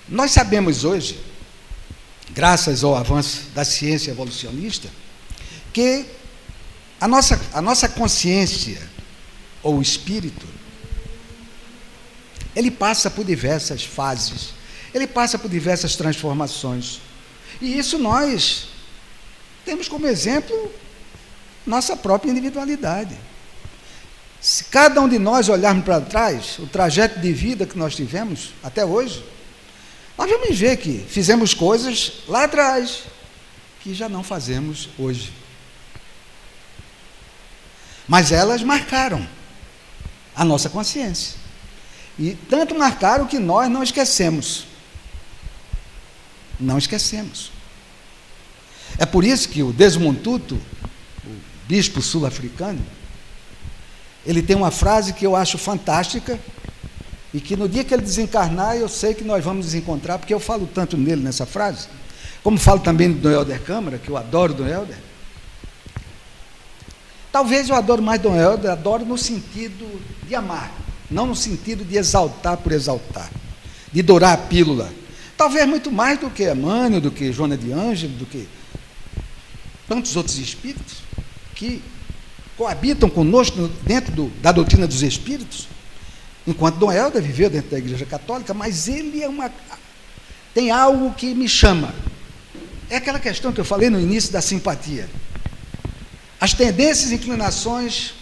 nós sabemos hoje, graças ao avanço da ciência evolucionista, que a nossa consciência, ou espírito, ele passa por diversas fases, ele passa por diversas transformações. E isso nós temos como exemplo nossa própria individualidade. Se cada um de nós olharmos para trás, o trajeto de vida que nós tivemos até hoje, nós vamos ver que fizemos coisas lá atrás que já não fazemos hoje. Mas elas marcaram a nossa consciência. E tanto marcaram que nós não esquecemos. Não esquecemos. É por isso que o Desmond Tutu, o bispo sul-africano, ele tem uma frase que eu acho fantástica e que no dia que ele desencarnar eu sei que nós vamos nos encontrar, porque eu falo tanto nele nessa frase, como falo também do Dom Helder Câmara, que eu adoro Dom Helder. Talvez eu adoro mais Dom Helder, adoro no sentido de amar, não no sentido de exaltar por exaltar, de dourar a pílula. Talvez muito mais do que Emmanuel, do que Joana de Ângelo, do que tantos outros espíritos que coabitam conosco dentro da doutrina dos espíritos, enquanto Dom Helder viveu dentro da Igreja Católica, mas ele tem algo que me chama. É aquela questão que eu falei no início da simpatia. As tendências e inclinações,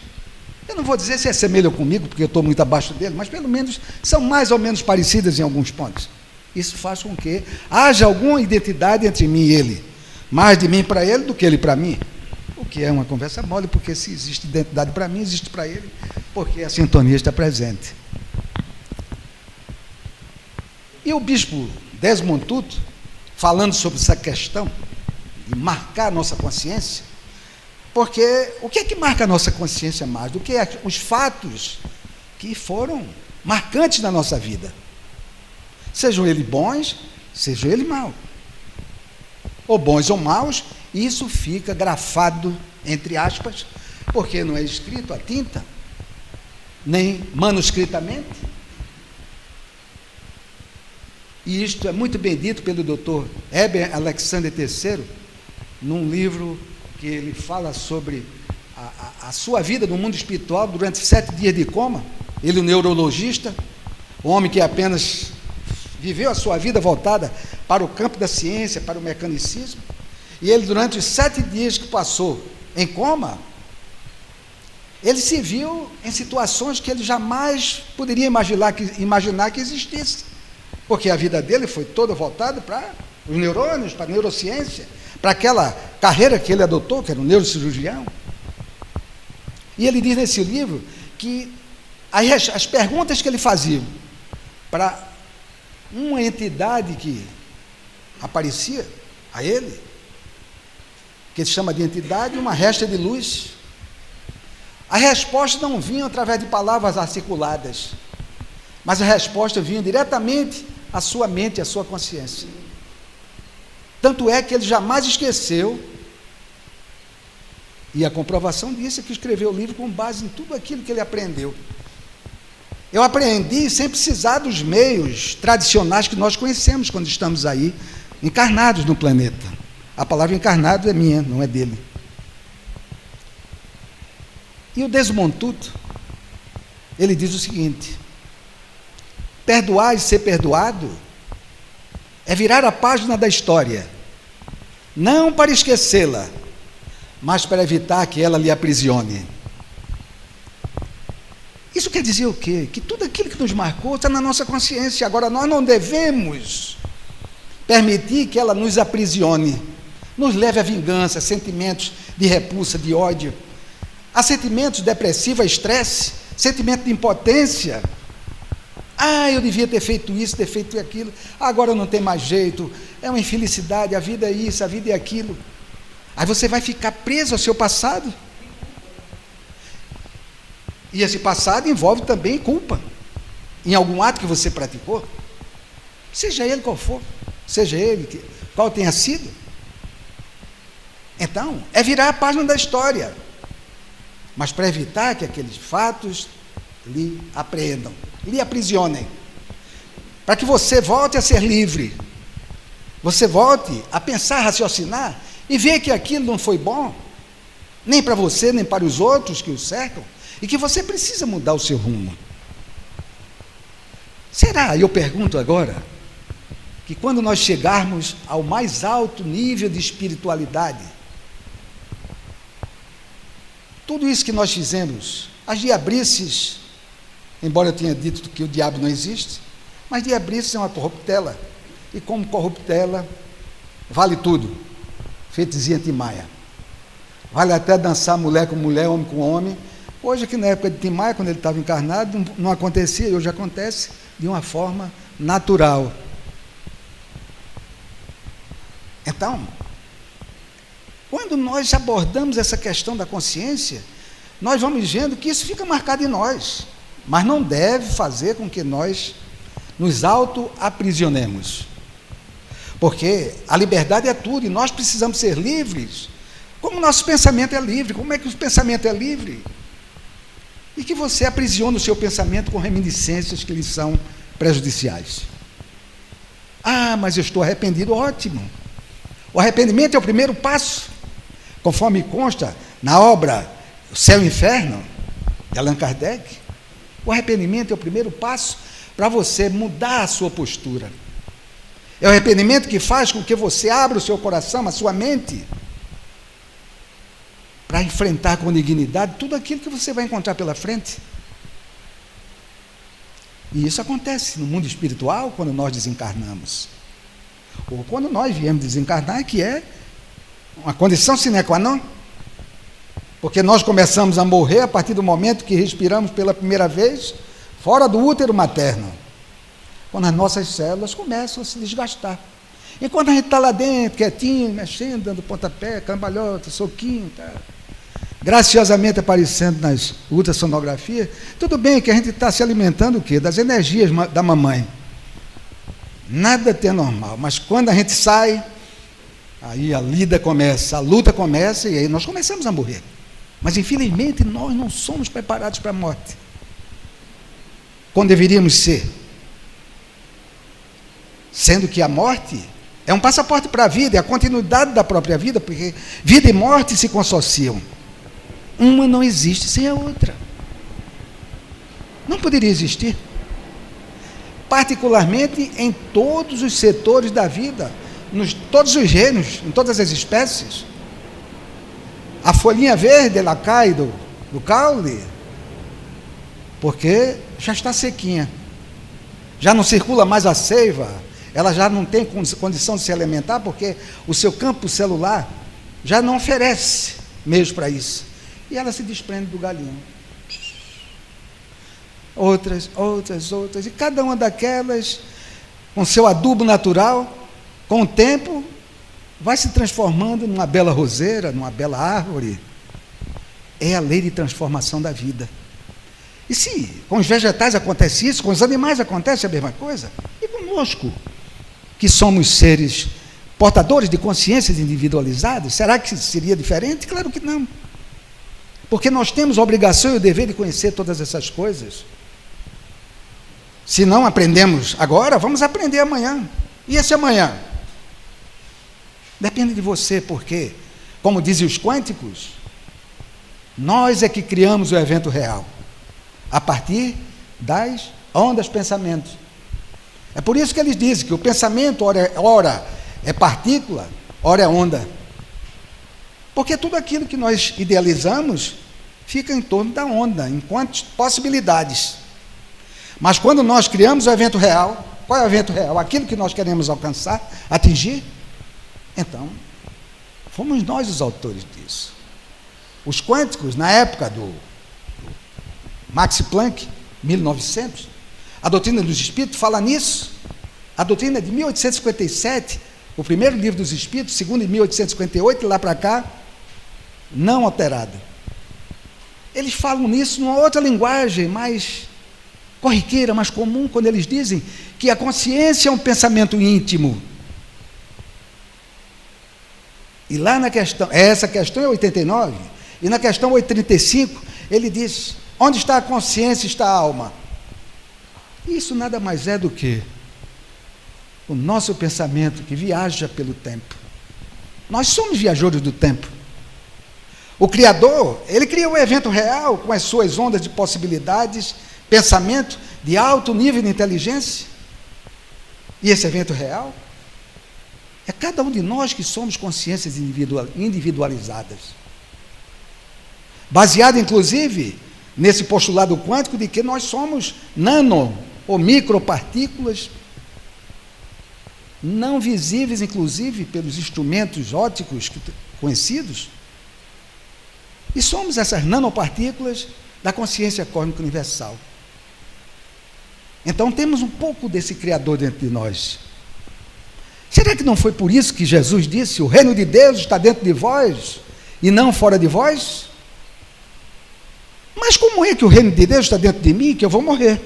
eu não vou dizer se assemelham comigo, porque eu estou muito abaixo dele, mas pelo menos são mais ou menos parecidas em alguns pontos. Isso faz com que haja alguma identidade entre mim e ele, mais de mim para ele do que ele para mim, o que é uma conversa mole, porque se existe identidade para mim, existe para ele, porque a sintonia está presente. E o bispo Desmond Tutu, falando sobre essa questão de marcar a nossa consciência, porque o que é que marca a nossa consciência mais do que os fatos que foram marcantes na nossa vida? Sejam eles bons, sejam eles maus. Ou bons ou maus, isso fica grafado, entre aspas, porque não é escrito a tinta, nem manuscritamente. E isto é muito bem dito pelo Dr. Heber Alexander III, num livro que ele fala sobre a sua vida no mundo espiritual durante 7 dias de coma. Ele, o neurologista, um homem que apenas viveu a sua vida voltada para o campo da ciência, para o mecanicismo, e ele, durante os 7 dias que passou em coma, ele se viu em situações que ele jamais poderia imaginar que existisse, porque a vida dele foi toda voltada para os neurônios, para a neurociência, para aquela carreira que ele adotou, que era um neurocirurgião. E ele diz nesse livro que as perguntas que ele fazia para uma entidade que aparecia a ele, que ele chama de entidade, uma resta de luz, a resposta não vinha através de palavras articuladas, mas a resposta vinha diretamente à sua mente, à sua consciência. Tanto é que ele jamais esqueceu, e a comprovação disso é que escreveu o livro com base em tudo aquilo que ele aprendeu. Eu aprendi sem precisar dos meios tradicionais que nós conhecemos quando estamos aí, encarnados no planeta. A palavra encarnado é minha, não é dele. E o Desmond Tutu, ele diz o seguinte: perdoar e ser perdoado é virar a página da história, não para esquecê-la, mas para evitar que ela lhe aprisione. Isso quer dizer o quê? Que tudo aquilo que nos marcou está na nossa consciência. Agora, nós não devemos permitir que ela nos aprisione, nos leve à vingança, a sentimentos de repulsa, de ódio, a sentimentos depressivos, a estresse, sentimento de impotência. Eu devia ter feito isso, ter feito aquilo, agora não tem mais jeito, é uma infelicidade, a vida é isso, a vida é aquilo. Aí você vai ficar preso ao seu passado. E esse passado envolve também culpa em algum ato que você praticou, seja ele qual for, seja ele qual tenha sido. Então, é virar a página da história, mas para evitar que aqueles fatos lhe apreendam, lhe aprisionem, para que você volte a ser livre, você volte a pensar, raciocinar e ver que aquilo não foi bom, nem para você, nem para os outros que o cercam, e que você precisa mudar o seu rumo. Será, eu pergunto agora, que quando nós chegarmos ao mais alto nível de espiritualidade, tudo isso que nós fizemos, as diabrices, embora eu tenha dito que o diabo não existe, mas diabrices é uma corruptela, e como corruptela, vale tudo, feitizinha Timaya. Vale até dançar mulher com mulher, homem com homem. Hoje, aqui na época de Timaya, quando ele estava encarnado, não acontecia, e hoje acontece de uma forma natural. Então, quando nós abordamos essa questão da consciência, nós vamos vendo que isso fica marcado em nós, mas não deve fazer com que nós nos auto-aprisionemos, porque a liberdade é tudo, e nós precisamos ser livres, como o nosso pensamento é livre. Como é que o pensamento é livre? E que você aprisiona o seu pensamento com reminiscências que lhe são prejudiciais. Ah, mas eu estou arrependido. Ótimo. O arrependimento é o primeiro passo, conforme consta na obra O Céu e o Inferno, de Allan Kardec. O arrependimento é o primeiro passo para você mudar a sua postura. É o arrependimento que faz com que você abra o seu coração, a sua mente, para enfrentar com dignidade tudo aquilo que você vai encontrar pela frente. E isso acontece no mundo espiritual quando nós desencarnamos, ou quando nós viemos desencarnar, que é uma condição sine qua non, porque nós começamos a morrer a partir do momento que respiramos pela primeira vez fora do útero materno, quando as nossas células começam a se desgastar. Enquanto a gente está lá dentro, quietinho, mexendo, dando pontapé, cambalhota, soquinho, tá, graciosamente aparecendo nas ultrassonografias, tudo bem que a gente está se alimentando o quê? Das energias da mamãe. Nada tem normal, mas quando a gente sai, aí a lida começa, a luta começa, e aí nós começamos a morrer. Mas infelizmente nós não somos preparados para a morte, quando deveríamos ser. Sendo que a morte é um passaporte para a vida, é a continuidade da própria vida, porque vida e morte se consociam. Uma não existe sem a outra. Não poderia existir. Particularmente em todos os setores da vida, todos os gêneros, em todas as espécies. A folhinha verde, ela cai do caule, porque já está sequinha. Já não circula mais a seiva, ela já não tem condição de se alimentar, porque o seu campo celular já não oferece meios para isso. E ela se desprende do galinho. Outras, e cada uma daquelas, com seu adubo natural, com o tempo, vai se transformando numa bela roseira, numa bela árvore. É a lei de transformação da vida. E se com os vegetais acontece isso, com os animais acontece a mesma coisa, e conosco, que somos seres portadores de consciências individualizadas, será que seria diferente? Claro que não. Porque nós temos a obrigação e o dever de conhecer todas essas coisas. Se não aprendemos agora, vamos aprender amanhã. E esse amanhã? Depende de você, porque, como dizem os quânticos, nós é que criamos o evento real, a partir das ondas pensamentos. É por isso que eles dizem que o pensamento, ora é partícula, ora é onda. Porque tudo aquilo que nós idealizamos fica em torno da onda, enquanto possibilidades. Mas quando nós criamos o evento real, qual é o evento real? Aquilo que nós queremos alcançar, atingir. Então, fomos nós os autores disso. Os quânticos, na época do Max Planck, 1900, a doutrina dos espíritos fala nisso. A doutrina de 1857, o primeiro livro dos espíritos, segundo em 1858, e lá para cá, não alterada. Eles falam nisso numa outra linguagem, mais corriqueira, mais comum, quando eles dizem que a consciência é um pensamento íntimo. E lá na questão, essa questão é 89, e na questão 835, ele diz: onde está a consciência, está a alma. Isso nada mais é do que o nosso pensamento que viaja pelo tempo. Nós somos viajores do tempo. O Criador, ele cria um evento real com as suas ondas de possibilidades, pensamento de alto nível de inteligência. E esse evento real é cada um de nós que somos consciências individualizadas. Baseado, inclusive, nesse postulado quântico de que nós somos nano ou micropartículas não visíveis, inclusive, pelos instrumentos ópticos conhecidos. E somos essas nanopartículas da consciência cósmica universal. Então temos um pouco desse Criador dentro de nós. Será que não foi por isso que Jesus disse: o reino de Deus está dentro de vós e não fora de vós? Mas como é que o reino de Deus está dentro de mim, que eu vou morrer?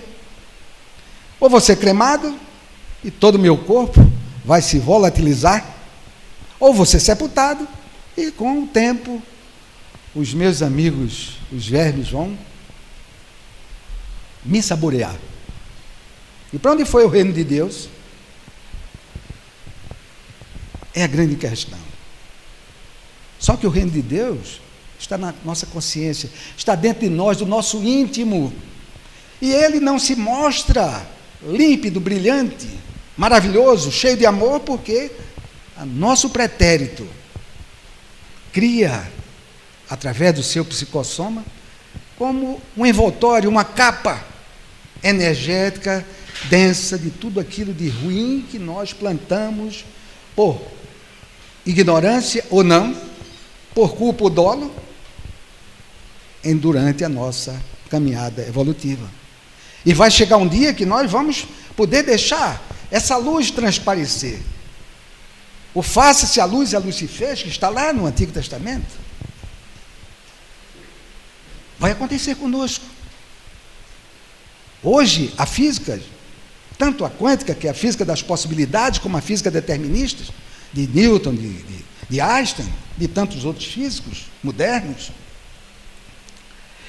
Ou vou ser cremado e todo o meu corpo vai se volatilizar, ou vou ser sepultado e com o tempo os meus amigos, os vermes, vão me saborear. E para onde foi o reino de Deus? É a grande questão. Só que o reino de Deus está na nossa consciência, está dentro de nós, do nosso íntimo. E ele não se mostra límpido, brilhante, maravilhoso, cheio de amor, porque o nosso pretérito cria, através do seu psicossoma, como um envoltório, uma capa energética, densa de tudo aquilo de ruim que nós plantamos por ignorância ou não, por culpa ou dolo, durante a nossa caminhada evolutiva. E vai chegar um dia que nós vamos poder deixar essa luz transparecer. O faça-se a luz e a luz se fez, que está lá no Antigo Testamento. Vai acontecer conosco. Hoje, a física, tanto a quântica, que é a física das possibilidades, como a física determinista, de Newton, de Einstein, de tantos outros físicos modernos,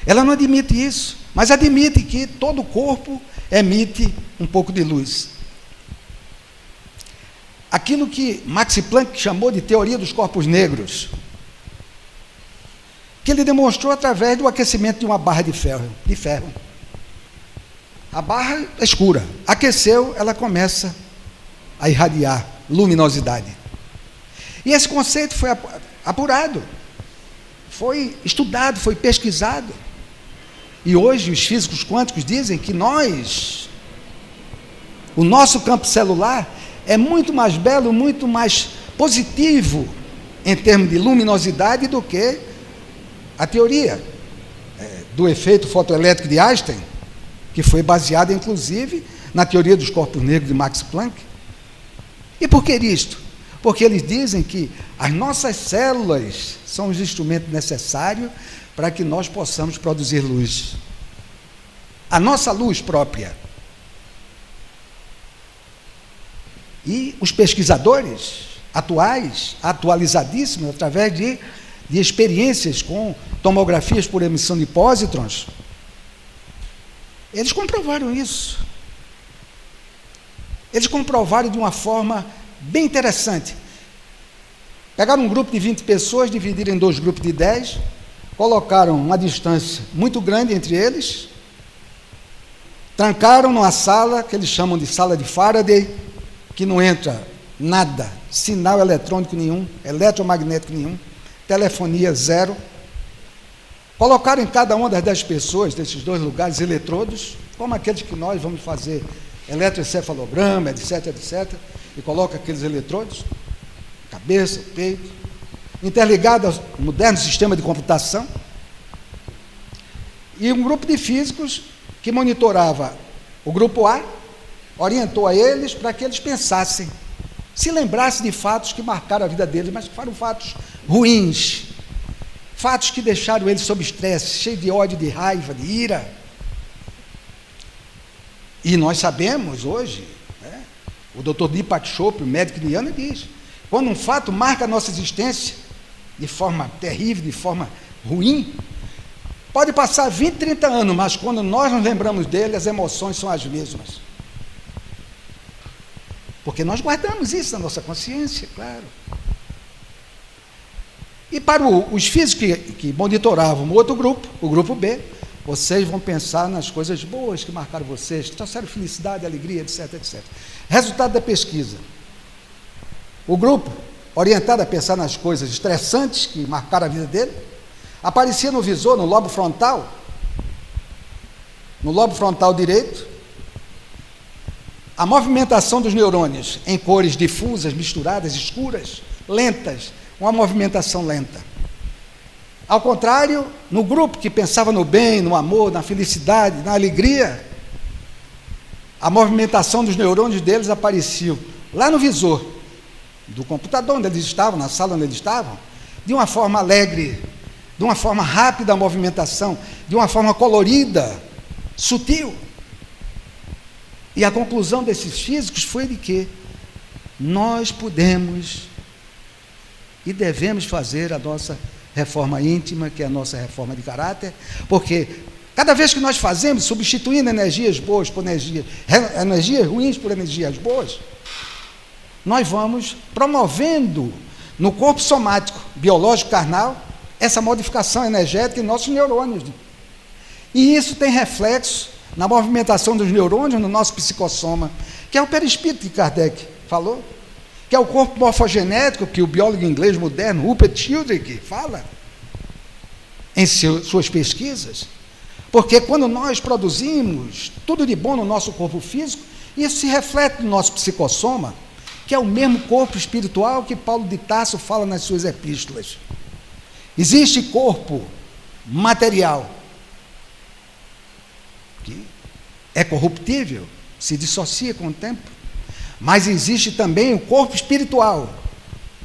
ela não admite isso, mas admite que todo o corpo emite um pouco de luz. Aquilo que Max Planck chamou de teoria dos corpos negros, que ele demonstrou através do aquecimento de uma barra de ferro. A barra é escura, aqueceu, ela começa a irradiar luminosidade. E esse conceito foi apurado, foi estudado, foi pesquisado. E hoje os físicos quânticos dizem que o nosso campo celular é muito mais belo, muito mais positivo em termos de luminosidade do que a teoria do efeito fotoelétrico de Einstein, que foi baseada inclusive na teoria dos corpos negros de Max Planck. E por que isto? Porque eles dizem que as nossas células são os instrumentos necessários para que nós possamos produzir luz. A nossa luz própria. E os pesquisadores atuais, atualizadíssimos, através de experiências com tomografias por emissão de pósitrons, eles comprovaram isso. Eles comprovaram de uma forma bem interessante. Pegaram um grupo de 20 pessoas, dividiram em 2 grupos de 10, colocaram uma distância muito grande entre eles, trancaram numa sala, que eles chamam de sala de Faraday, que não entra nada, sinal eletrônico nenhum, eletromagnético nenhum, telefonia zero. Colocaram em cada uma das 10 pessoas, desses 2 lugares, eletrodos, como aqueles que nós vamos fazer eletroencefalograma, etc, etc, e coloca aqueles eletrodos, cabeça, peito, interligado ao moderno sistema de computação, e um grupo de físicos que monitorava o grupo A, orientou a eles para que eles pensassem, se lembrassem de fatos que marcaram a vida deles, mas que foram fatos ruins, fatos que deixaram eles sob estresse, cheios de ódio, de raiva, de ira. E nós sabemos hoje, o Dr. Deepak Chopra, o médico indiano, diz, quando um fato marca a nossa existência de forma terrível, de forma ruim, pode passar 20, 30 anos, mas quando nós nos lembramos dele, as emoções são as mesmas. Porque nós guardamos isso na nossa consciência, claro. E para os físicos que monitoravam o outro grupo, o grupo B, vocês vão pensar nas coisas boas que marcaram vocês, que trouxeram felicidade, alegria, etc, etc. Resultado da pesquisa. O grupo, orientado a pensar nas coisas estressantes que marcaram a vida dele, aparecia no visor, no lobo frontal direito, a movimentação dos neurônios em cores difusas, misturadas, escuras, lentas, uma movimentação lenta. Ao contrário, no grupo que pensava no bem, no amor, na felicidade, na alegria, a movimentação dos neurônios deles aparecia lá no visor do computador onde eles estavam, na sala onde eles estavam, de uma forma alegre, de uma forma rápida a movimentação, de uma forma colorida, sutil. E a conclusão desses físicos foi de que nós podemos e devemos fazer a nossa reforma íntima, que é a nossa reforma de caráter, porque cada vez que nós fazemos, substituindo energias boas por energias ruins por energias boas, nós vamos promovendo no corpo somático, biológico, carnal, essa modificação energética em nossos neurônios. E isso tem reflexo na movimentação dos neurônios no nosso psicossoma, que é o perispírito que Kardec falou, que é o corpo morfogenético que o biólogo inglês moderno, Rupert Sheldrake, fala em suas pesquisas. Porque quando nós produzimos tudo de bom no nosso corpo físico, isso se reflete no nosso psicossoma, que é o mesmo corpo espiritual que Paulo de Tarso fala nas suas epístolas. Existe corpo material, que é corruptível, se dissocia com o tempo, mas existe também o corpo espiritual,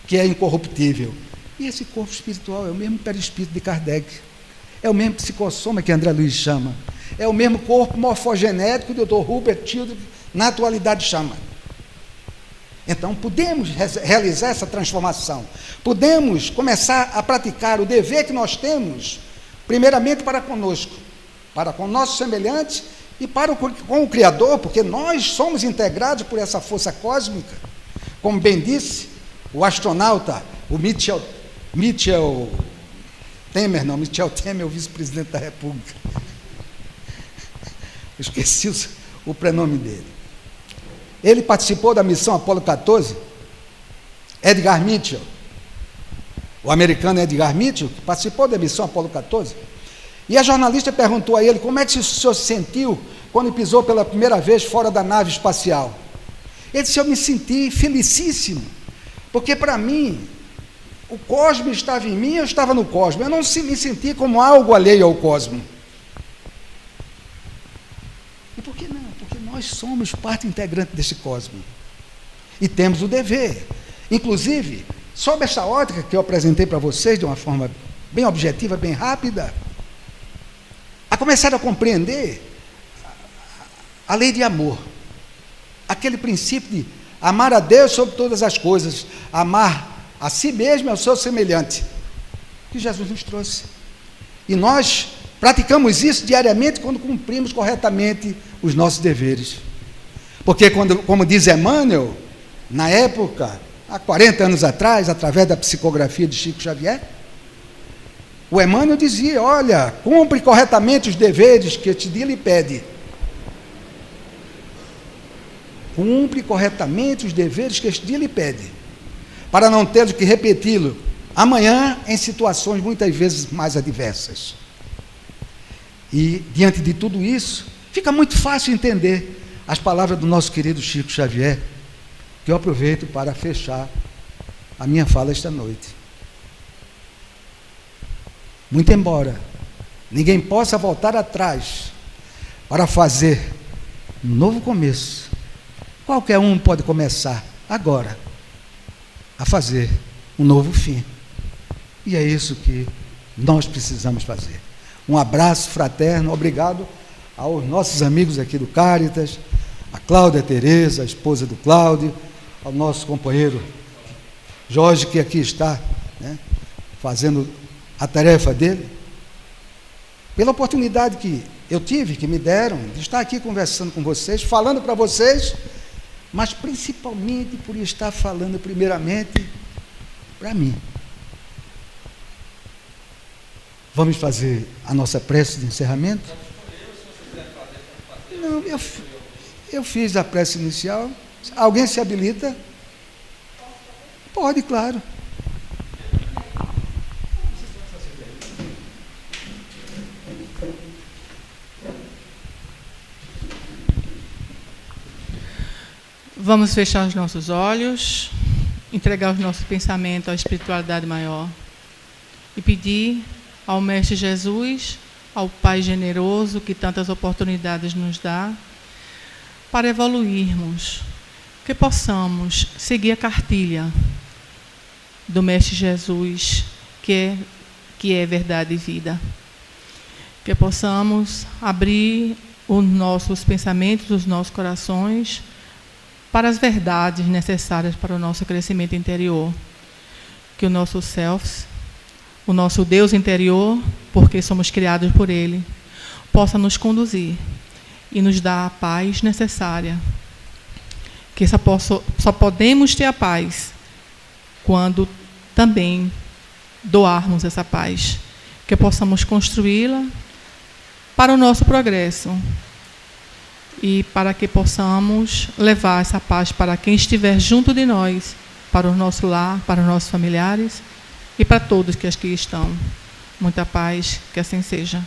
que é incorruptível. E esse corpo espiritual é o mesmo perispírito de Kardec, é o mesmo psicossoma que André Luiz chama, é o mesmo corpo morfogenético que o Dr. Rupert Sheldrake na atualidade chama. Então, podemos realizar essa transformação, podemos começar a praticar o dever que nós temos, primeiramente para conosco, para com nossos semelhantes e com o Criador, porque nós somos integrados por essa força cósmica. Como bem disse o astronauta, o Michel Temer, o vice-presidente da República. Esqueci o prenome dele. Ele participou da missão Apolo 14, Edgar Mitchell, o americano Edgar Mitchell, que participou da missão Apolo 14, e a jornalista perguntou a ele como é que o senhor se sentiu quando pisou pela primeira vez fora da nave espacial. Ele disse: eu me senti felicíssimo, porque para mim, o cosmo estava em mim, eu estava no cosmo, eu não me senti como algo alheio ao cosmo. E por que não? Porque nós somos parte integrante desse cosmo, e temos o dever, inclusive, sob essa ótica que eu apresentei para vocês, de uma forma bem objetiva, bem rápida, a começar a compreender a lei de amor, aquele princípio de amar a Deus sobre todas as coisas, amar a si mesmo e ao seu semelhante, que Jesus nos trouxe. E nós praticamos isso diariamente quando cumprimos corretamente os nossos deveres. Porque, como diz Emmanuel, na época, há 40 anos atrás, através da psicografia de Chico Xavier, o Emmanuel dizia: olha, cumpre corretamente os deveres que este dia lhe pede. Cumpre corretamente os deveres que este dia lhe pede, para não ter que repeti-lo amanhã em situações muitas vezes mais adversas. E, diante de tudo isso, fica muito fácil entender as palavras do nosso querido Chico Xavier, que eu aproveito para fechar a minha fala esta noite. Muito embora ninguém possa voltar atrás para fazer um novo começo, qualquer um pode começar agora a fazer um novo fim. E é isso que nós precisamos fazer. Um abraço fraterno, obrigado aos nossos amigos aqui do Cáritas, a Cláudia Tereza, a esposa do Cláudio, ao nosso companheiro Jorge, que aqui está, né, fazendo a tarefa dele, pela oportunidade que eu tive, que me deram, de estar aqui conversando com vocês, falando para vocês, mas principalmente por estar falando primeiramente para mim. Vamos fazer a nossa prece de encerramento? Não, eu fiz a prece inicial. Alguém se habilita? Pode, claro. Vamos fechar os nossos olhos, entregar os nossos pensamentos à espiritualidade maior e pedir ao Mestre Jesus, ao Pai generoso que tantas oportunidades nos dá, para evoluirmos, que possamos seguir a cartilha do Mestre Jesus, que é verdade e vida. Que possamos abrir os nossos pensamentos, os nossos corações, para as verdades necessárias para o nosso crescimento interior. Que o nosso self, o nosso Deus interior, porque somos criados por Ele, possa nos conduzir e nos dar a paz necessária. Que só podemos ter a paz quando também doarmos essa paz. Que possamos construí-la para o nosso progresso e para que possamos levar essa paz para quem estiver junto de nós, para o nosso lar, para os nossos familiares e para todos que aqui estão. Muita paz, que assim seja.